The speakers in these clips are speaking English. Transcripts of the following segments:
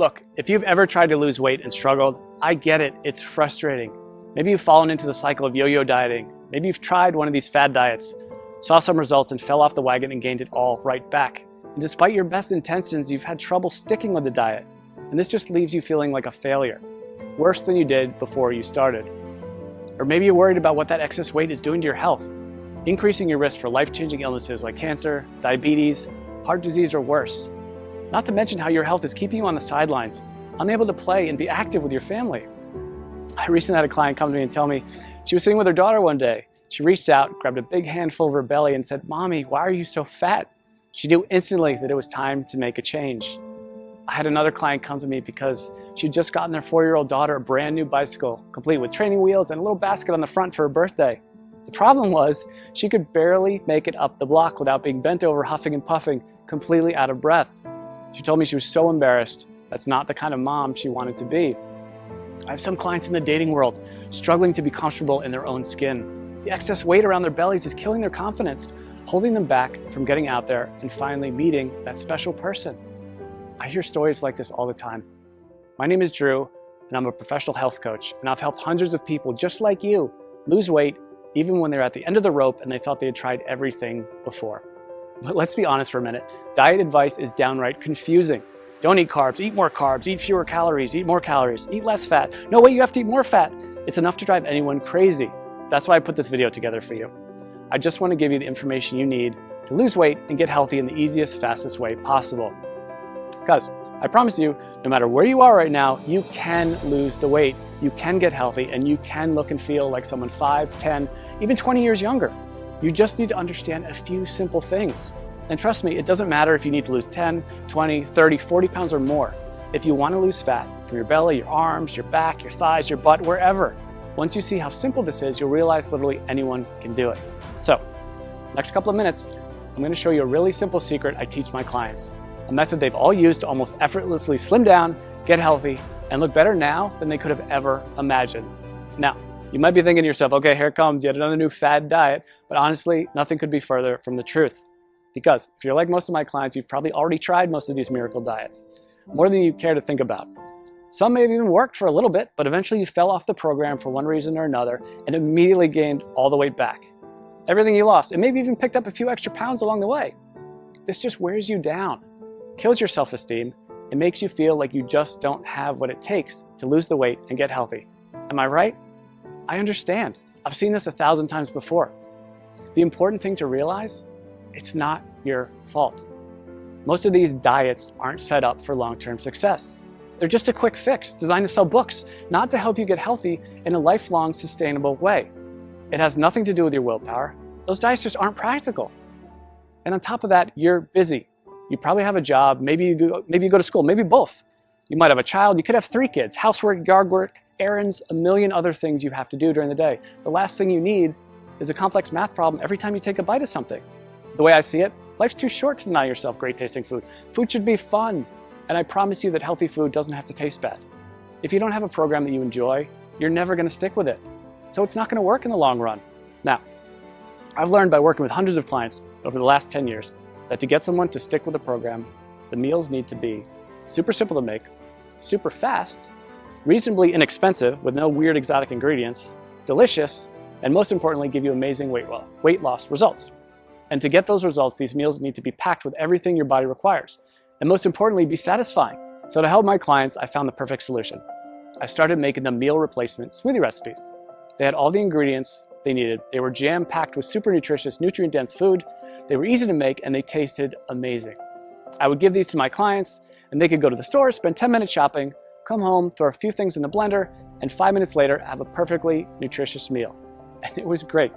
Look, if you've ever tried to lose weight and struggled, I get it, it's frustrating. Maybe you've fallen into the cycle of yo-yo dieting. Maybe you've tried one of these fad diets, saw some results and fell off the wagon and gained it all right back. And despite your best intentions, you've had trouble sticking with the diet. And this just leaves you feeling like a failure, worse than you did before you started. Or maybe you're worried about what that excess weight is doing to your health, increasing your risk for life-changing illnesses like cancer, diabetes, heart disease, or worse. Not to mention how your health is keeping you on the sidelines, unable to play and be active with your family. I recently had a client come to me and tell me she was sitting with her daughter one day. She reached out, grabbed a big handful of her belly and said, "Mommy, why are you so fat?" She knew instantly that it was time to make a change. I had another client come to me because she'd just gotten their 4-year-old daughter a brand new bicycle, complete with training wheels and a little basket on the front for her birthday. The problem was she could barely make it up the block without being bent over, huffing and puffing, completely out of breath. She told me she was so embarrassed. That's not the kind of mom she wanted to be. I have some clients in the dating world struggling to be comfortable in their own skin. The excess weight around their bellies is killing their confidence, holding them back from getting out there and finally meeting that special person. I hear stories like this all the time. My name is Drew, and I'm a professional health coach, and I've helped hundreds of people just like you lose weight even when they're at the end of the rope and they felt they had tried everything before. But let's be honest for a minute. Diet advice is downright confusing. Don't eat carbs, eat more carbs, eat fewer calories, eat more calories, eat less fat. No, wait, you have to eat more fat. It's enough to drive anyone crazy. That's why I put this video together for you. I just want to give you the information you need to lose weight and get healthy in the easiest, fastest way possible. Because I promise you, no matter where you are right now, you can lose the weight, you can get healthy, and you can look and feel like someone 5, 10, even 20 years younger. You just need to understand a few simple things. And trust me, it doesn't matter if you need to lose 10, 20, 30, 40 pounds or more. If you want to lose fat from your belly, your arms, your back, your thighs, your butt, wherever, once you see how simple this is, you'll realize literally anyone can do it. So, next couple of minutes, I'm going to show you a really simple secret I teach my clients. A method they've all used to almost effortlessly slim down, get healthy, and look better now than they could have ever imagined. Now, you might be thinking to yourself, okay, here comes yet another new fad diet, but honestly, nothing could be further from the truth. Because if you're like most of my clients, you've probably already tried most of these miracle diets, more than you care to think about. Some may have even worked for a little bit, but eventually you fell off the program for one reason or another and immediately gained all the weight back. Everything you lost, and maybe even picked up a few extra pounds along the way. This just wears you down, kills your self-esteem, and makes you feel like you just don't have what it takes to lose the weight and get healthy. Am I right? I understand. I've seen this 1,000 times before. The important thing to realize, it's not your fault. Most of these diets aren't set up for long-term success. They're just a quick fix designed to sell books, not to help you get healthy in a lifelong, sustainable way. It has nothing to do with your willpower. Those diets just aren't practical. And on top of that, you're busy. You probably have a job, maybe you go to school, maybe both. You might have a child, you could have 3 kids, housework, yard work, errands, a million other things you have to do during the day. The last thing you need is a complex math problem every time you take a bite of something. The way I see it, life's too short to deny yourself great tasting food. Food should be fun, and I promise you that healthy food doesn't have to taste bad. If you don't have a program that you enjoy, you're never going to stick with it. So it's not going to work in the long run. Now, I've learned by working with hundreds of clients over the last 10 years that to get someone to stick with a program, the meals need to be super simple to make, super fast, reasonably inexpensive with no weird exotic ingredients, delicious, and most importantly, give you amazing weight loss results. And to get those results, these meals need to be packed with everything your body requires. And most importantly, be satisfying. So to help my clients, I found the perfect solution. I started making them meal replacement smoothie recipes. They had all the ingredients they needed. They were jam-packed with super nutritious, nutrient-dense food. They were easy to make and they tasted amazing. I would give these to my clients and they could go to the store, spend 10 minutes shopping, come home, throw a few things in the blender, and 5 minutes later have a perfectly nutritious meal. And it was great.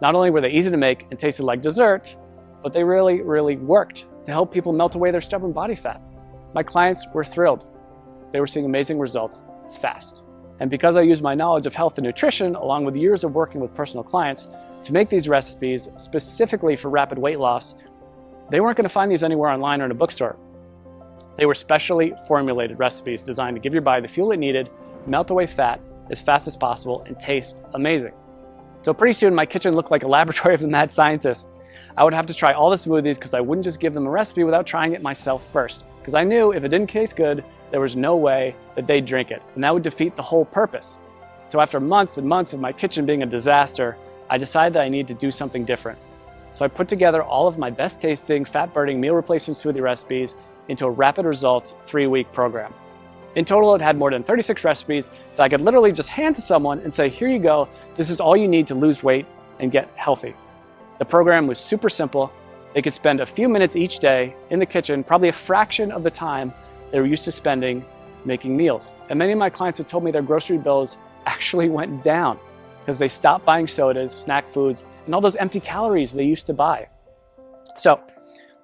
Not only were they easy to make and tasted like dessert, but they really, really worked to help people melt away their stubborn body fat. My clients were thrilled. They were seeing amazing results fast. And because I used my knowledge of health and nutrition, along with years of working with personal clients, to make these recipes specifically for rapid weight loss, they weren't going to find these anywhere online or in a bookstore. They were specially formulated recipes designed to give your body the fuel it needed, melt away fat as fast as possible, and taste amazing. So pretty soon my kitchen looked like a laboratory of a mad scientist. I would have to try all the smoothies because I wouldn't just give them a recipe without trying it myself first, because I knew if it didn't taste good, there was no way that they'd drink it, and that would defeat the whole purpose. So after months and months of my kitchen being a disaster, I decided that I needed to do something different. So I put together all of my best tasting, fat-burning meal replacement smoothie recipes into a rapid results 3-week program. In total, it had more than 36 recipes that I could literally just hand to someone and say, here you go, this is all you need to lose weight and get healthy. The program was super simple. They could spend a few minutes each day in the kitchen, probably a fraction of the time they were used to spending making meals. And many of my clients have told me their grocery bills actually went down because they stopped buying sodas, snack foods, and all those empty calories they used to buy. So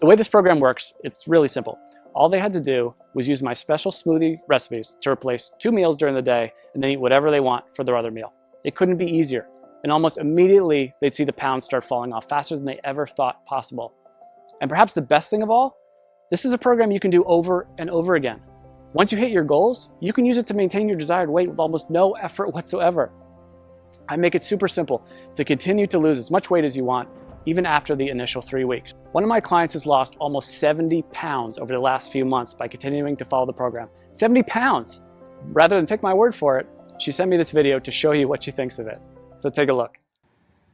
the way this program works, it's really simple. All they had to do was use my special smoothie recipes to replace 2 meals during the day and then eat whatever they want for their other meal. It couldn't be easier. And almost immediately, they'd see the pounds start falling off faster than they ever thought possible. And perhaps the best thing of all, this is a program you can do over and over again. Once you hit your goals, you can use it to maintain your desired weight with almost no effort whatsoever. I make it super simple to continue to lose as much weight as you want, even after the initial 3 weeks. One of my clients has lost almost 70 pounds over the last few months by continuing to follow the program. 70 pounds! Rather than take my word for it, she sent me this video to show you what she thinks of it. So take a look.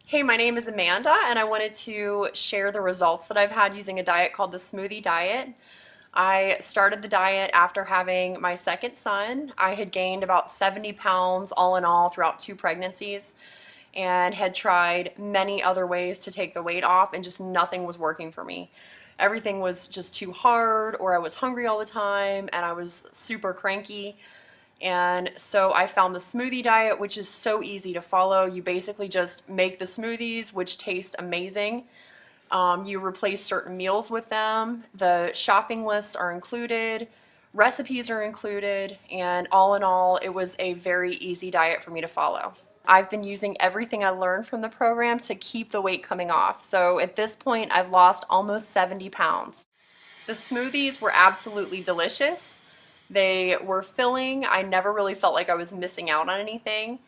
Hey, my name is Amanda, and I wanted to share the results that I've had using a diet called the Smoothie Diet. I started the diet after having my second son. I had gained about 70 pounds all in all throughout 2 pregnancies and had tried many other ways to take the weight off, and just nothing was working for me. Everything was just too hard, or I was hungry all the time, and I was super cranky. And so I found the Smoothie Diet, which is so easy to follow. You basically just make the smoothies, which taste amazing. You replace certain meals with them. The shopping lists are included, recipes are included, and all in all, it was a very easy diet for me to follow. I've been using everything I learned from the program to keep the weight coming off. So at this point, I've lost almost 70 pounds. The smoothies were absolutely delicious. They were filling. I never really felt like I was missing out on anything.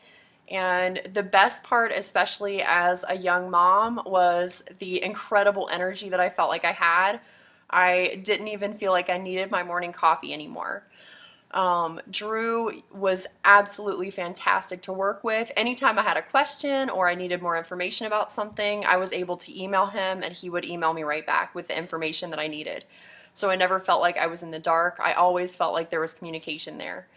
And the best part, especially as a young mom, was the incredible energy that I felt like I had. I didn't even feel like I needed my morning coffee anymore. Drew was absolutely fantastic to work with. Anytime I had a question or I needed more information about something, I was able to email him and he would email me right back with the information that I needed. So I never felt like I was in the dark. I always felt like there was communication there.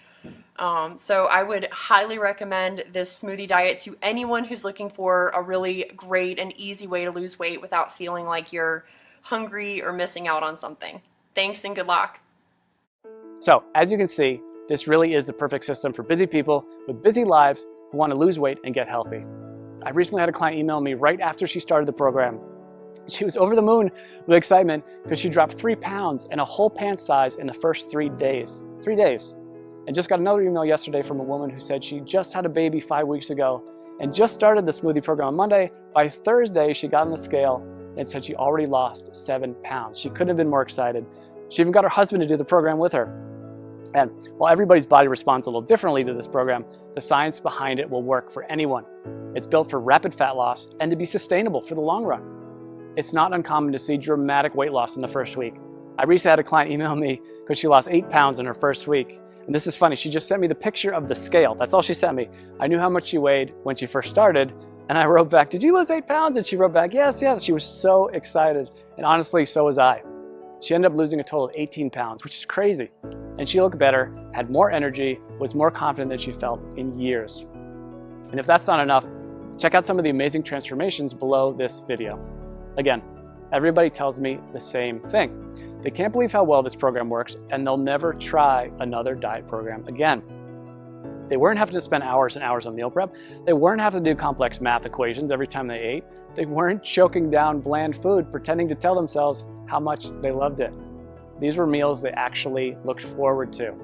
So I would highly recommend this smoothie diet to anyone who's looking for a really great and easy way to lose weight without feeling like you're hungry or missing out on something. Thanks and good luck. So as you can see, this really is the perfect system for busy people with busy lives who want to lose weight and get healthy. I recently had a client email me right after she started the program. She was over the moon with excitement because she dropped 3 pounds and a whole pant size in the first 3 days. 3 days. And just got another email yesterday from a woman who said she just had a baby 5 weeks ago and just started the smoothie program on Monday. By Thursday, she got on the scale and said she already lost 7 pounds. She couldn't have been more excited. She even got her husband to do the program with her. And while everybody's body responds a little differently to this program, the science behind it will work for anyone. It's built for rapid fat loss and to be sustainable for the long run. It's not uncommon to see dramatic weight loss in the first week. I recently had a client email me because she lost 8 pounds in her first week. And this is funny, she just sent me the picture of the scale. That's all she sent me. I knew how much she weighed when she first started, and I wrote back, did you lose 8 pounds? And she wrote back, yes, yes. She was so excited, and honestly, so was I. She ended up losing a total of 18 pounds, which is crazy. And she looked better, had more energy, was more confident than she felt in years. And if that's not enough, check out some of the amazing transformations below this video. Again, everybody tells me the same thing. They can't believe how well this program works, and they'll never try another diet program again. They weren't having to spend hours and hours on meal prep. They weren't having to do complex math equations every time they ate. They weren't choking down bland food, pretending to tell themselves how much they loved it. These were meals they actually looked forward to.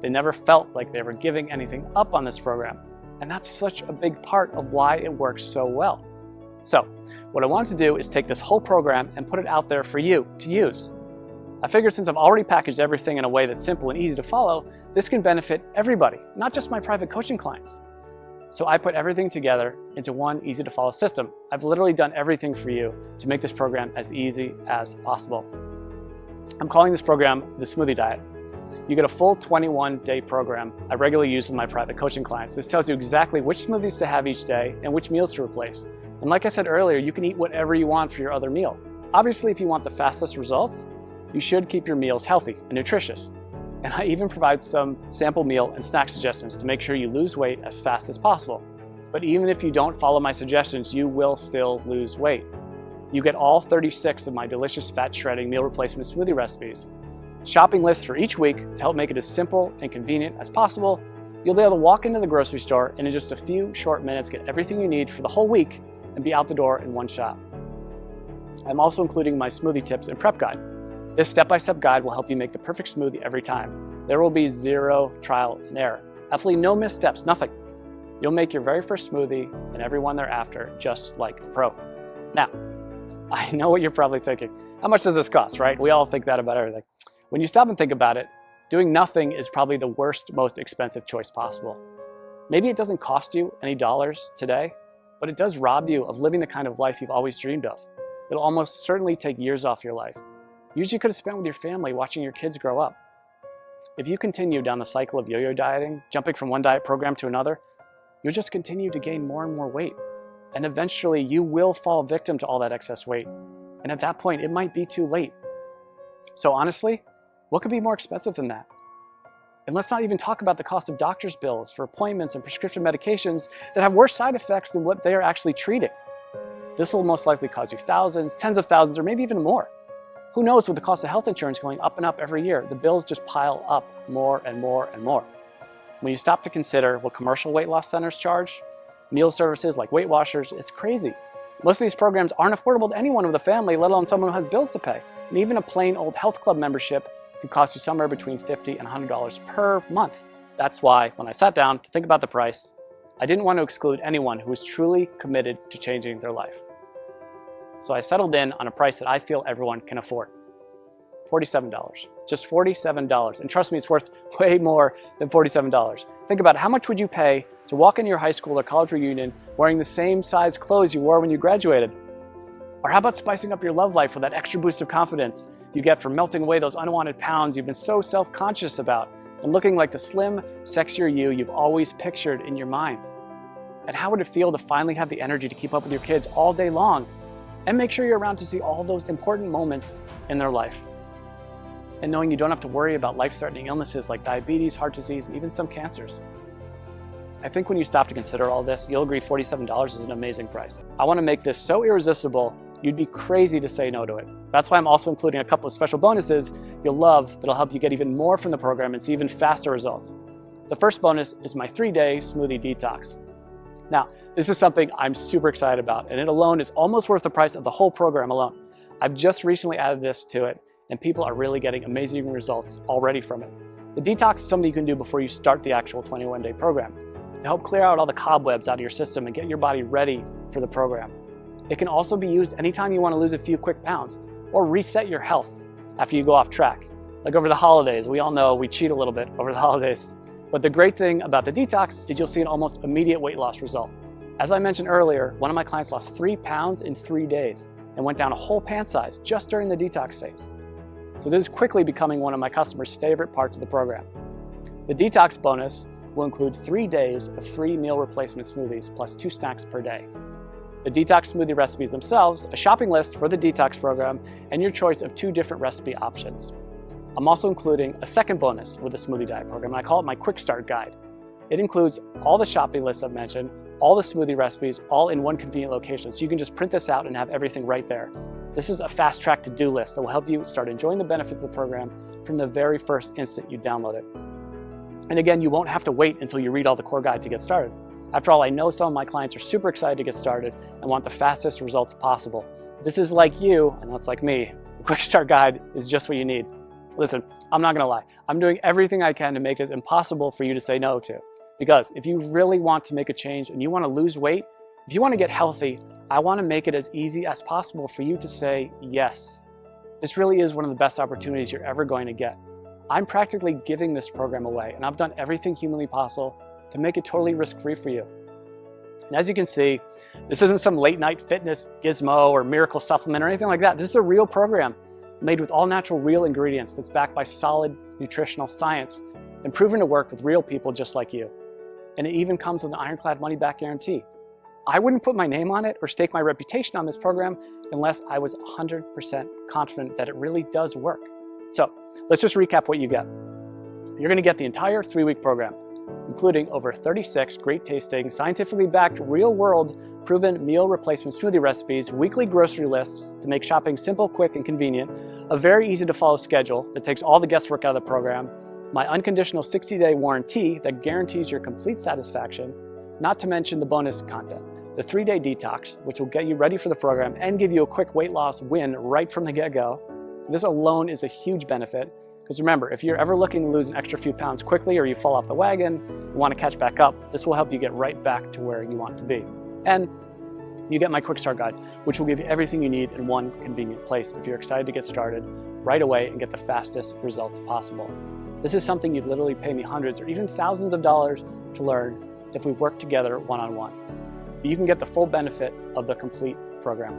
They never felt like they were giving anything up on this program. And that's such a big part of why it works so well. So, what I wanted to do is take this whole program and put it out there for you to use. I figured since I've already packaged everything in a way that's simple and easy to follow, this can benefit everybody, not just my private coaching clients. So I put everything together into one easy to follow system. I've literally done everything for you to make this program as easy as possible. I'm calling this program the Smoothie Diet. You get a full 21-day program I regularly use with my private coaching clients. This tells you exactly which smoothies to have each day and which meals to replace. And like I said earlier, you can eat whatever you want for your other meal. Obviously, if you want the fastest results, you should keep your meals healthy and nutritious. And I even provide some sample meal and snack suggestions to make sure you lose weight as fast as possible. But even if you don't follow my suggestions, you will still lose weight. You get all 36 of my delicious fat shredding meal replacement smoothie recipes, shopping lists for each week to help make it as simple and convenient as possible. You'll be able to walk into the grocery store and in just a few short minutes get everything you need for the whole week and be out the door in one shot. I'm also including my smoothie tips and prep guide. This step-by-step guide will help you make the perfect smoothie every time. There will be zero trial and error. Absolutely no missteps, nothing. You'll make your very first smoothie and every one thereafter just like a pro. Now, I know what you're probably thinking. How much does this cost, right? We all think that about everything. When you stop and think about it, doing nothing is probably the worst, most expensive choice possible. Maybe it doesn't cost you any dollars today, but it does rob you of living the kind of life you've always dreamed of. It'll almost certainly take years off your life. Years you could have spent with your family watching your kids grow up. If you continue down the cycle of yo-yo dieting, jumping from one diet program to another, you'll just continue to gain more and more weight. And eventually you will fall victim to all that excess weight. And at that point, it might be too late. So honestly, what could be more expensive than that? And let's not even talk about the cost of doctor's bills for appointments and prescription medications that have worse side effects than what they are actually treating. This will most likely cost you thousands, tens of thousands, or maybe even more. Who knows, with the cost of health insurance going up and up every year, the bills just pile up more and more and more. When you stop to consider what commercial weight loss centers charge, meal services like Weight Watchers, it's crazy. Most of these programs aren't affordable to anyone with a family, let alone someone who has bills to pay. And even a plain old health club membership can cost you somewhere between $50 and $100 per month. That's why, when I sat down to think about the price, I didn't want to exclude anyone who was truly committed to changing their life. So I settled in on a price that I feel everyone can afford. $47. Just $47. And trust me, it's worth way more than $47. Think about it. How much would you pay to walk into your high school or college reunion wearing the same size clothes you wore when you graduated? Or how about spicing up your love life with that extra boost of confidence you get from melting away those unwanted pounds you've been so self-conscious about and looking like the slim, sexier you you've always pictured in your mind? And how would it feel to finally have the energy to keep up with your kids all day long and make sure you're around to see all those important moments in their life? And knowing you don't have to worry about life-threatening illnesses like diabetes, heart disease, and even some cancers. I think when you stop to consider all this, you'll agree $47 is an amazing price. I want to make this so irresistible, you'd be crazy to say no to it. That's why I'm also including a couple of special bonuses you'll love that'll help you get even more from the program and see even faster results. The first bonus is my 3-day smoothie detox. Now, this is something I'm super excited about, and it alone is almost worth the price of the whole program alone. I've just recently added this to it, and people are really getting amazing results already from it. The detox is something you can do before you start the actual 21-day program to help clear out all the cobwebs out of your system and get your body ready for the program. It can also be used anytime you want to lose a few quick pounds or reset your health after you go off track. Like over the holidays, we all know we cheat a little bit over the holidays. But the great thing about the detox is you'll see an almost immediate weight loss result. As I mentioned earlier, one of my clients lost 3 pounds in 3 days and went down a whole pant size just during the detox phase. So this is quickly becoming one of my customers' favorite parts of the program. The Detox Bonus will include 3 days of free meal replacement smoothies plus 2 snacks per day. The Detox smoothie recipes themselves, a shopping list for the Detox program, and your choice of 2 different recipe options. I'm also including a second bonus with the Smoothie Diet program, and I call it my Quick Start Guide. It includes all the shopping lists I've mentioned, all the smoothie recipes, all in one convenient location, so you can just print this out and have everything right there. This is a fast-track to-do list that will help you start enjoying the benefits of the program from the very first instant you download it. And again, you won't have to wait until you read all the core guide to get started. After all, I know some of my clients are super excited to get started and want the fastest results possible. This is like you, and that's like me. The Quick Start Guide is just what you need. Listen, I'm not gonna lie. I'm doing everything I can to make this impossible for you to say no to. Because if you really want to make a change and you want to lose weight, if you want to get healthy, I want to make it as easy as possible for you to say yes. This really is one of the best opportunities you're ever going to get. I'm practically giving this program away, and I've done everything humanly possible to make it totally risk-free for you. And as you can see, this isn't some late-night fitness gizmo or miracle supplement or anything like that. This is a real program made with all natural real ingredients that's backed by solid nutritional science and proven to work with real people just like you. And it even comes with an ironclad money-back guarantee. I wouldn't put my name on it or stake my reputation on this program unless I was 100% confident that it really does work. So let's just recap what you get. You're going to get the entire 3-week program, including over 36 great tasting, scientifically backed, real-world, proven meal replacement smoothie recipes, weekly grocery lists to make shopping simple, quick, and convenient, a very easy to follow schedule that takes all the guesswork out of the program, my unconditional 60-day warranty that guarantees your complete satisfaction, not to mention the bonus content, the 3-day detox, which will get you ready for the program and give you a quick weight loss win right from the get-go. This alone is a huge benefit, because remember, if you're ever looking to lose an extra few pounds quickly or you fall off the wagon and want to catch back up, this will help you get right back to where you want to be. And you get my quick start guide, which will give you everything you need in one convenient place if you're excited to get started right away and get the fastest results possible. This is something you'd literally pay me hundreds or even thousands of dollars to learn if we work together one-on-one. But you can get the full benefit of the complete program.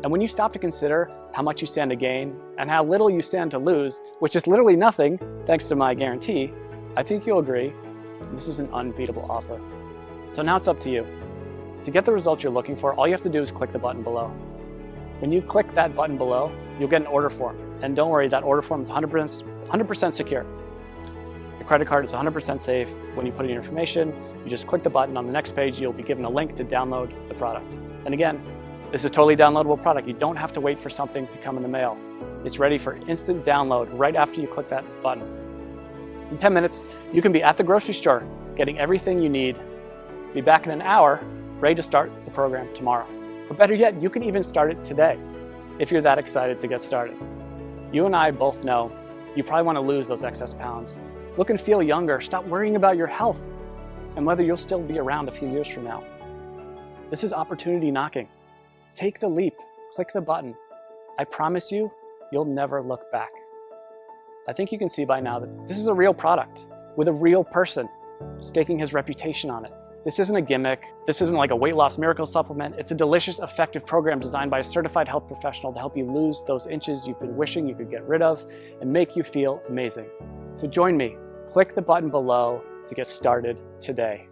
And when you stop to consider how much you stand to gain and how little you stand to lose, which is literally nothing thanks to my guarantee, I think you'll agree this is an unbeatable offer. So now it's up to you. To get the results you're looking for, all you have to do is click the button below. When you click that button below, you'll get an order form. And don't worry, that order form is 100% secure. The credit card is 100% safe. When you put in your information, you just click the button. On the next page, you'll be given a link to download the product. And again, this is a totally downloadable product. You don't have to wait for something to come in the mail. It's ready for instant download right after you click that button. In 10 minutes, you can be at the grocery store, getting everything you need, be back in an hour, ready to start the program tomorrow. Or better yet, you can even start it today, if you're that excited to get started. You and I both know you probably want to lose those excess pounds. Look and feel younger, stop worrying about your health and whether you'll still be around a few years from now. This is opportunity knocking. Take the leap, click the button. I promise you, you'll never look back. I think you can see by now that this is a real product with a real person staking his reputation on it. This isn't a gimmick. This isn't like a weight loss miracle supplement. It's a delicious, effective program designed by a certified health professional to help you lose those inches you've been wishing you could get rid of and make you feel amazing. So join me. Click the button below to get started today.